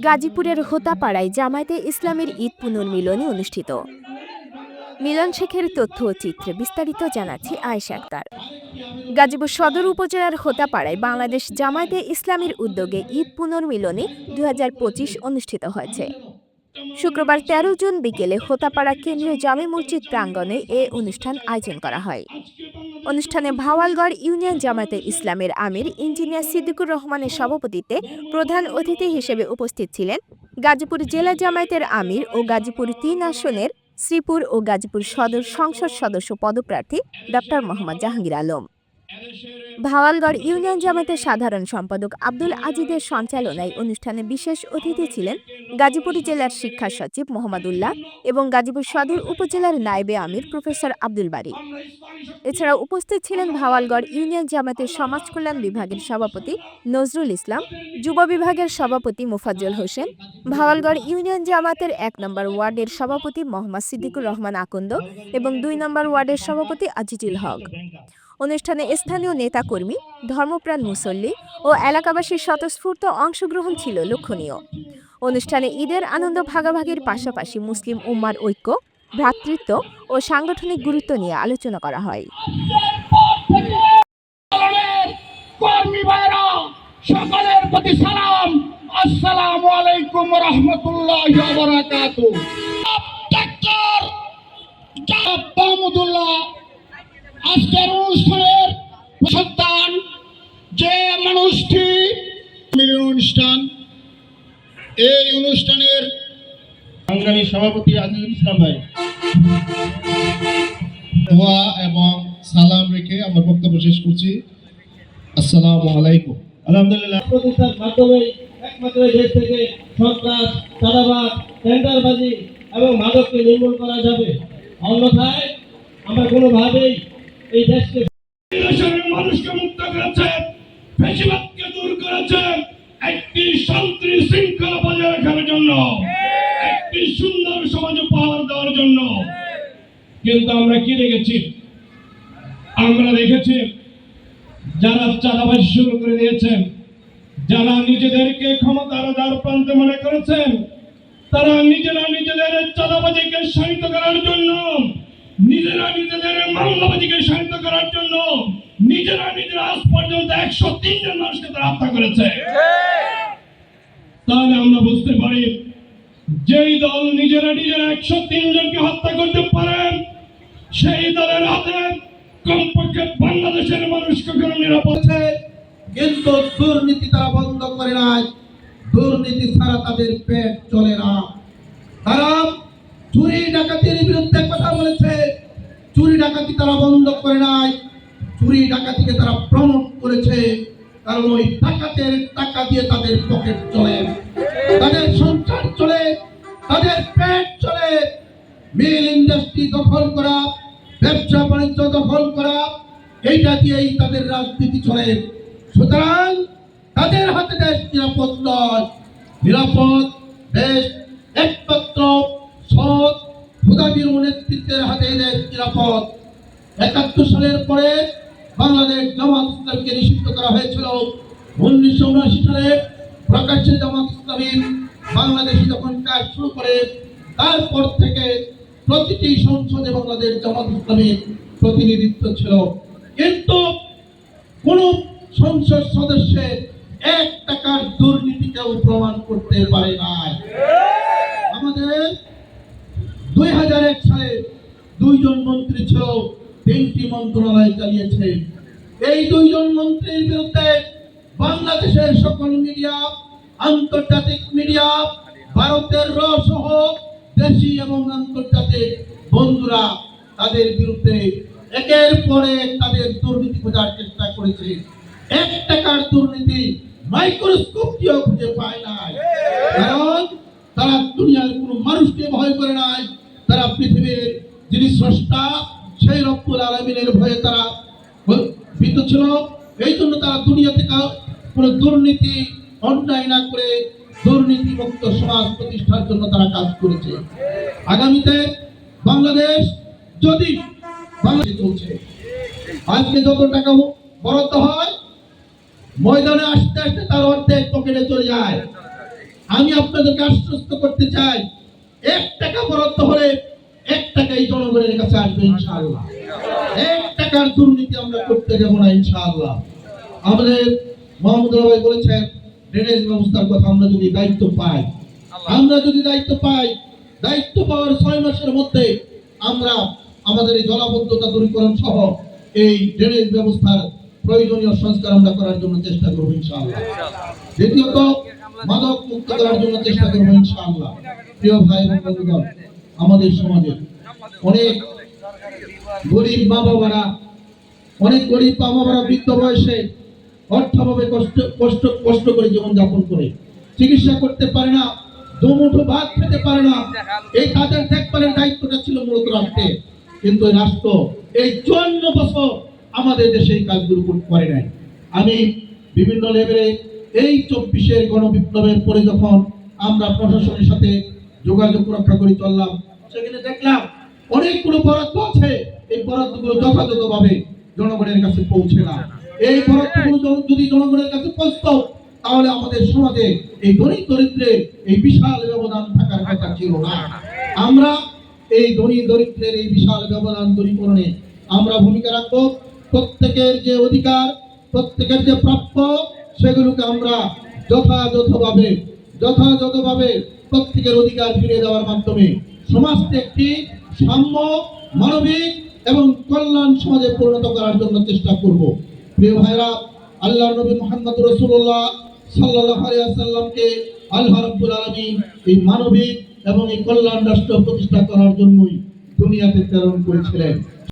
গাজীপুরের হোতাপাড়ায় জামায়াতে ইসলামীর ঈদ পুনর্মিলনী অনুষ্ঠিত। মিলন শেখের তথ্য ও চিত্রে বিস্তারিত জানাচ্ছি আয়েশা আক্তার। গাজীপুর সদর উপজেলার হোতাপাড়ায় বাংলাদেশ জামায়াতে ইসলামীর উদ্যোগে ঈদ পুনর্মিলনী ২০২৫ অনুষ্ঠিত হয়েছে। শুক্রবার ১৩ জুন বিকেলে হোতাপাড়া কেন্দ্রীয় জামে মসজিদ প্রাঙ্গণে এ অনুষ্ঠান আয়োজন করা হয়। অনুষ্ঠানে ভাওয়ালগড় ইউনিয়ন জামায়াতে ইসলামের আমির ইঞ্জিনিয়ার সিদ্দিকুর রহমানের সভাপতিত্বে প্রধান অতিথি হিসেবে উপস্থিত ছিলেন গাজীপুর জেলা জামায়াতের আমির ও গাজীপুর ৩ আসনের শ্রীপুর ও গাজীপুর সদর সংসদ সদস্য পদপ্রার্থী ড মোহাম্মদ জাহাঙ্গীর আলম। ভাওয়ালগড় ইউনিয়ন জামায়াতের সাধারণ সম্পাদক আব্দুল আজিজের সঞ্চালনায় অনুষ্ঠানে বিশেষ অতিথি ছিলেন গাজীপুর জেলার শিক্ষা সচিব মোহাম্মদ উল্লাহ এবং গাজীপুর সদর উপজেলার নায়েবে আমির প্রফেসর আব্দুল বারী। এছাড়া উপস্থিত ছিলেন ভাওয়ালগড় ইউনিয়ন জামায়াতের সমাজ কল্যাণ বিভাগের সভাপতি নজরুল ইসলাম, যুব বিভাগের সভাপতি মোফাজ্জল হোসেন, ভাওয়ালগড় ইউনিয়ন জামায়াতের ১ নম্বর ওয়ার্ডের সভাপতি মোহাম্মদ সিদ্দিকুর রহমান আকন্দ এবং ২ নম্বর ওয়ার্ডের সভাপতি আজিজুল হক। অনুষ্ঠানে স্থানীয় নেতাকর্মী, ধর্মপ্রাণ মুসল্লি ও এলাকাবাসীর স্বতঃস্ফূর্ত অংশগ্রহণ ছিল লক্ষণীয়। অনুষ্ঠানে ঈদের আনন্দ ভাগাভাগির পাশাপাশি মুসলিম উম্মার ঐক্য, ভ্রাতৃত্ব ও সাংগঠনিক গুরুত্ব নিয়ে আলোচনা করা হয়। সকলের প্রতি সালাম, আসসালামু আলাইকুম ওয়া রাহমাতুল্লাহি ওয়া বারাকাতুহু। ডাক্তার মাহমুদুল্লাহ আজকের অনুষ্ঠানের প্রধান যে মানুষটি মিলন অনুষ্ঠান, এই অনুষ্ঠানের সংগ্রামী সভাপতি আজিজুল ইসলাম ভাই দোয়া এবং সালাম রেখে আমার বক্তব্য শেষ করছি। আসসালামু আলাইকুম। আলহামদুলিল্লাহ, প্রতিষ্ঠার মাধ্যমে একমাত্র দেশ থেকে সন্ত্রাস, চাঁদাবাজ, টেন্ডারবাজি এবং মাদককে নির্মূল করা যাবে। অন্যথায় আমরা কোনোভাবেই এই দেশকে মানুষকে মুক্ত করেছে, ফ্যাসিবাদকে দূর করেছে, একটি শান্তি শৃঙ্খলা বজায় রাখার জন্য, একটি সুন্দর সমাজ উপহার দেওয়ার জন্য। কিন্তু আমরা কি দেখেছি? আমরা দেখেছি যারা চাঁদাবাজি শুরু করে দিয়েছেন, যারা নিজেদেরকে ক্ষমতার দ্বার প্রান্তে মনে করেছেন, তারা নিজেরা নিজেদের চাঁদাবাজিকে শানিত করার জন্য, নিজেরা নিজেদের মামলাবাজিকে শানিত করার জন্য, নিজেরা আজ পর্যন্ত ১০৩ জন মানুষকে তারা হত্যা করেছে। তাহলে আমরা বুঝতে পারি, যেই দল নিজেরা ১০৩ জনকে হত্যা করতে পারেন, সেই দলের হাতে কমপক্ষে বাংলাদেশের মানুষ কখনো নিরাপদ। কিন্তু দুর্নীতি তারা বন্ধ করে নাই। দুর্নীতি ছাড়া তাদের পেট চলে না। তারা চুরি ডাকাতির বিরুদ্ধে কথা বলেছে, চুরি ডাকাতি তারা বন্ধ করে নাই। চুরি ডাকাতিকে তারা প্রমোট করেছে, কারণ ওই ডাকাতের টাকা দিয়ে তাদের পকেট চলে, তাদের সংসার চলে, তাদের পেট চলে। মিল ইন্ডাস্ট্রি দখল করা, ব্যবসা বাণিজ্য দখল করা, এইটা দিয়েই তাদের রাজনীতি চলে। সুতরাং তাদের হাতে দেশ নিরাপদ নয়। নিরাপদ দেশ একমাত্র সৎ হুদাবির নেতৃত্বের হাতে দেশ নিরাপদ। ৭১ সালের পরে বাংলাদেশ জামাত ইসলামকে নিষিদ্ধ করা হয়েছিল। ১৯৭৯ সালে প্রকাশ্যে জামাত ইসলামী বাংলাদেশে যখন কাজ শুরু করে, তারপর থেকে প্রতিটি সংসদে বাংলাদেশ জামাত ইসলামীর প্রতিনিধিত্ব ছিল। কিন্তু কোন সংসদ সদস্যের ১ টাকার দুর্নীতি কেউ প্রমাণ করতে পারে নাই। আমাদের ২০০১ সালে ২ জন মন্ত্রী ছিল, ৩টি মন্ত্রণালয় চালিয়েছে। এই ২ জন মন্ত্রীর বিরুদ্ধে বাংলাদেশের সকল মিডিয়া, আন্তর্জাতিক মিডিয়া, ভারতের র সহ দেশি এবং আন্তর্জাতিক বন্ধুরা তাদের বিরুদ্ধে একের পর এক তাদের দুর্নীতি খোঁজার চেষ্টা করেছে। ১ টাকার দুর্নীতি মাইক্রোস্কোপ দিয়েও খুঁজে পায় নাই, কারণ তারা দুনিয়ার কোনো মানুষকে ভয় করে নাই। তারা পৃথিবীর যিনি স্রষ্টা সেই রব্বুল আলামিনের ভয়ে তারা ভীত ছিল। এই জন্য তারা দুনিয়া থেকে কোনো দুর্নীতি অন্যায় না করে দুর্নীতি মুক্ত সমাজ প্রতিষ্ঠার জন্য তারা কাজ করেছে। আগামীতে বাংলাদেশ যদি বাংলাদেশ চলছে, আজকে যত টাকা বরাদ্দ হয়, ময়দানে আসতে আসতে তার অর্ধেক পকেটে চলে যায়। আমি আপনাদেরকে আশ্বস্ত করতে চাই, 1 টাকা বরাদ্দ হলে 1 টাকাই জনগণের কাছে আসবে ইনশাআল্লাহ। 1 টাকার দুর্নীতি আমরা করতে যাব না ইনশাআল্লাহ। আমাদের মোহাম্মদ ভাই বলেছেন ড্রেনেজ ব্যবস্থার কথা, আমরা যদি দায়িত্ব পাই, দায়িত্ব পাওয়ার 6 মাসের মধ্যে আমরা আমাদের এই জলাবদ্ধতা দূরীকরণ সহ এই ড্রেনেজ ব্যবস্থার প্রয়োজনীয় সংস্কার আমরা করার জন্য চেষ্টা করব ইনশাআল্লাহ। দ্বিতীয়ত, মাদক মুক্ত করার জন্য চেষ্টা করব ইনশাআল্লাহ। প্রিয় ভাই এবং বন্ধুগণ, আমাদের সমাজে অনেক গরিব মা বাবারা বৃদ্ধ বয়সে অর্থভাবে কষ্ট করে জীবন যাপন করে চিকিৎসা করতে পারে না, দুমুঠো ভাত খেতে পারে না। এই তাদের দেখভালের দায়িত্বটা ছিল মূলত রাষ্ট্রের, কিন্তু এই রাষ্ট্র এই 54 বছর আমাদের দেশে এই কাজগুলো করে নাই। আমি বিভিন্ন লেভেলে এই 24-এর গণবিপ্লবের পরে যখন আমরা প্রশাসনের সাথে যোগাযোগ রক্ষা করে চললাম, সেখানে দেখলাম অনেকগুলো বরাদ্দ আছে, এই বরাদ্দগুলো যথাযথভাবে জনগণের কাছে পৌঁছে না। এই বরাদ্দগুলো যদি জনগণের কাছে পৌঁছতো, তাহলে আমাদের সমাজে এই ধনী দরিদ্রের এই বিশাল ব্যবধান থাকার কথা ছিল না। আমরা এই ধনী দরিদ্রের এই বিশাল ব্যবধান দূরীকরণে আমরা ভূমিকা রাখবো। প্রত্যেকের যে অধিকার, প্রত্যেকের যে প্রাপ্য, সেগুলোকে আমরা যথাযথভাবে প্রত্যেকের অধিকার ফিরিয়ে দেওয়ার মাধ্যমে সমাজকে একটি সাম্য, মানবিক এবং কল্যাণ সমাজে পরিণত করার জন্য চেষ্টা করব। প্রিয় ভাইরা, আল্লাহর নবী মুহাম্মদ রাসূলুল্লাহ সাল্লাল্লাহু আলাইহি ওয়াসাল্লামকে আল্লাহ রাব্বুল আলামিন এই মানবিক এবং এই কল্যাণ রাষ্ট্র প্রতিষ্ঠা করার জন্যই দুনিয়াতে প্রেরণ করেছিলেন।